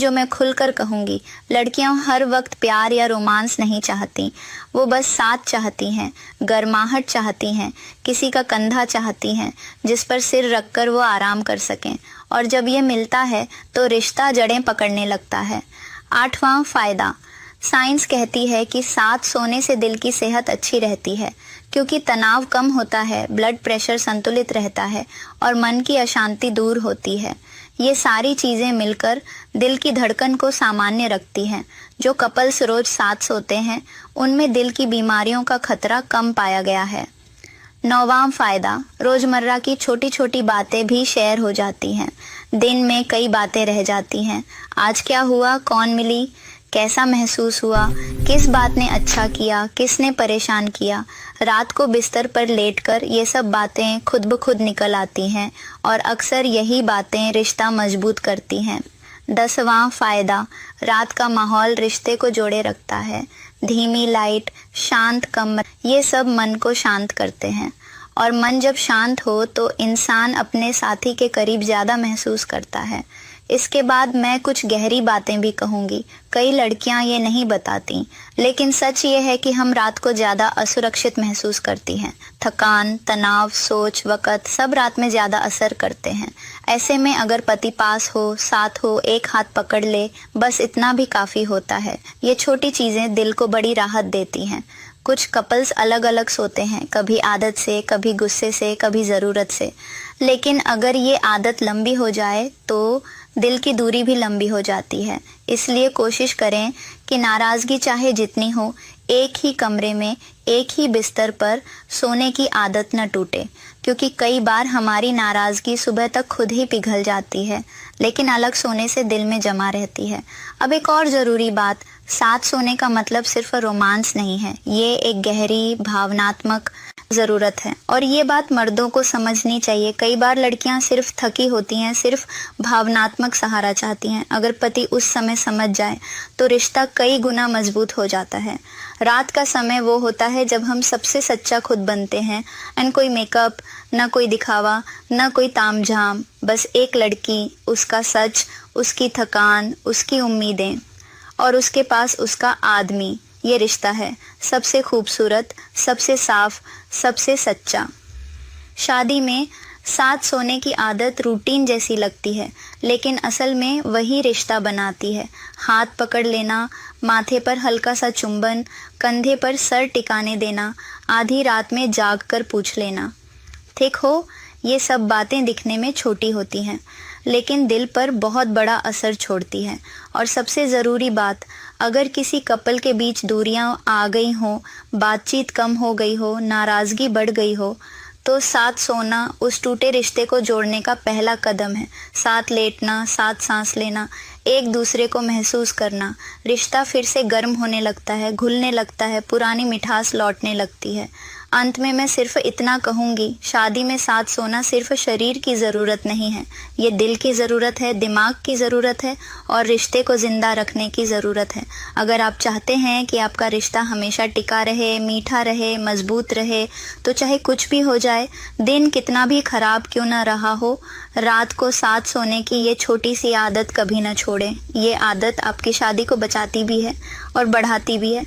जो मैं खुलकर कहूंगी, लड़कियां हर वक्त प्यार या रोमांस नहीं चाहती, वो बस साथ चाहती हैं, गर्माहट चाहती हैं, किसी का कंधा चाहती हैं जिस पर सिर रखकर वो आराम कर सकें। और जब ये मिलता है तो रिश्ता जड़ें पकड़ने लगता है। 8वां फायदा, साइंस कहती है कि साथ सोने से दिल की सेहत अच्छी रहती है, क्योंकि तनाव कम होता है, ब्लड प्रेशर संतुलित रहता है और मन की अशांति दूर होती है। ये सारी चीजें मिलकर दिल की धड़कन को सामान्य रखती हैं। जो कपल्स रोज साथ सोते हैं, उनमें दिल की बीमारियों का खतरा कम पाया गया है। 9वां फायदा, रोजमर्रा की छोटी छोटी बातें भी शेयर हो जाती हैं। दिन में कई बातें रह जाती हैं। आज क्या हुआ, कौन मिली, कैसा महसूस हुआ, किस बात ने अच्छा किया, किसने परेशान किया। रात को बिस्तर पर लेटकर ये सब बातें खुद ब खुद निकल आती हैं और अक्सर यही बातें रिश्ता मजबूत करती हैं। 10वां फायदा, रात का माहौल रिश्ते को जोड़े रखता है। धीमी लाइट, शांत कमरा, ये सब मन को शांत करते हैं और मन जब शांत हो तो इंसान अपने साथी के करीब ज़्यादा महसूस करता है। इसके बाद मैं कुछ गहरी बातें भी कहूँगी। कई लड़कियां ये नहीं बताती, लेकिन सच ये है कि हम रात को ज़्यादा असुरक्षित महसूस करती हैं। थकान, तनाव, सोच, वक़्त सब रात में ज़्यादा असर करते हैं। ऐसे में अगर पति पास हो, साथ हो, एक हाथ पकड़ ले, बस इतना भी काफ़ी होता है। ये छोटी चीज़ें दिल को बड़ी राहत देती हैं। कुछ कपल्स अलग अलग सोते हैं, कभी आदत से, कभी गुस्से से, कभी ज़रूरत से। लेकिन अगर ये आदत लंबी हो जाए तो दिल की दूरी भी लंबी हो जाती है। इसलिए कोशिश करें कि नाराज़गी चाहे जितनी हो, एक ही कमरे में, एक ही बिस्तर पर सोने की आदत न टूटे, क्योंकि कई बार हमारी नाराज़गी सुबह तक खुद ही पिघल जाती है, लेकिन अलग सोने से दिल में जमा रहती है। अब एक और ज़रूरी बात, साथ सोने का मतलब सिर्फ रोमांस नहीं है, ये एक गहरी भावनात्मक ज़रूरत है और ये बात मर्दों को समझनी चाहिए। कई बार लड़कियां सिर्फ थकी होती हैं, सिर्फ भावनात्मक सहारा चाहती हैं। अगर पति उस समय समझ जाए तो रिश्ता कई गुना मजबूत हो जाता है। रात का समय वो होता है जब हम सबसे सच्चा खुद बनते हैं। एंड कोई मेकअप, ना कोई दिखावा, ना कोई तामझाम, बस एक लड़की, उसका सच, उसकी थकान, उसकी उम्मीदें और उसके पास उसका आदमी। ये रिश्ता है सबसे खूबसूरत, सबसे साफ, सबसे सच्चा। शादी में साथ सोने की आदत रूटीन जैसी लगती है, लेकिन असल में वही रिश्ता बनाती है। हाथ पकड़ लेना, माथे पर हल्का सा चुंबन, कंधे पर सर टिकाने देना, आधी रात में जाग कर पूछ लेना, ठीक हो। ये सब बातें दिखने में छोटी होती हैं, लेकिन दिल पर बहुत बड़ा असर छोड़ती है। और सबसे ज़रूरी बात, अगर किसी कपल के बीच दूरियां आ गई हों, बातचीत कम हो गई हो, नाराज़गी बढ़ गई हो, तो साथ सोना उस टूटे रिश्ते को जोड़ने का पहला कदम है। साथ लेटना, साथ सांस लेना, एक दूसरे को महसूस करना, रिश्ता फिर से गर्म होने लगता है, घुलने लगता है, पुरानी मिठास लौटने लगती है। अंत में मैं सिर्फ इतना कहूँगी, शादी में साथ सोना सिर्फ शरीर की ज़रूरत नहीं है, ये दिल की ज़रूरत है, दिमाग की ज़रूरत है और रिश्ते को ज़िंदा रखने की ज़रूरत है। अगर आप चाहते हैं कि आपका रिश्ता हमेशा टिका रहे, मीठा रहे, मजबूत रहे, तो चाहे कुछ भी हो जाए, दिन कितना भी ख़राब क्यों ना रहा हो, रात को साथ सोने की ये छोटी सी आदत कभी ना छोड़ें। ये आदत आपकी शादी को बचाती भी है और बढ़ाती भी है।